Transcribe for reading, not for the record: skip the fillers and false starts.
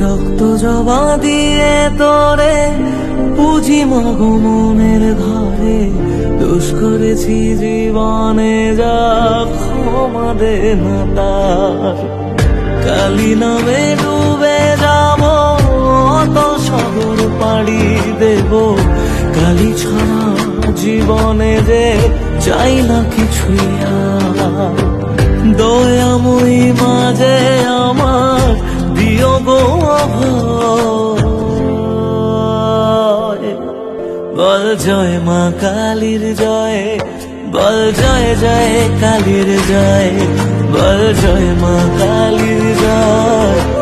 রক্ত জবা দিয়ে তোরে পুজি মাগো মনের ঘরে, দোষ করেছি জীবনে যা ক্ষমা দে না তার। কালী নামে ডুবে যাব অত সাগর পাড়ি দেব, কালী ছাড়া জীবনে যে চাই না কিছুই আর। দয়াময়ী মাঝে আমার দিও গো অভয়, বল জয় মা কালীর জয়, বল জয় জয় কালীর জয়, বল জয় মা কালীর জয়।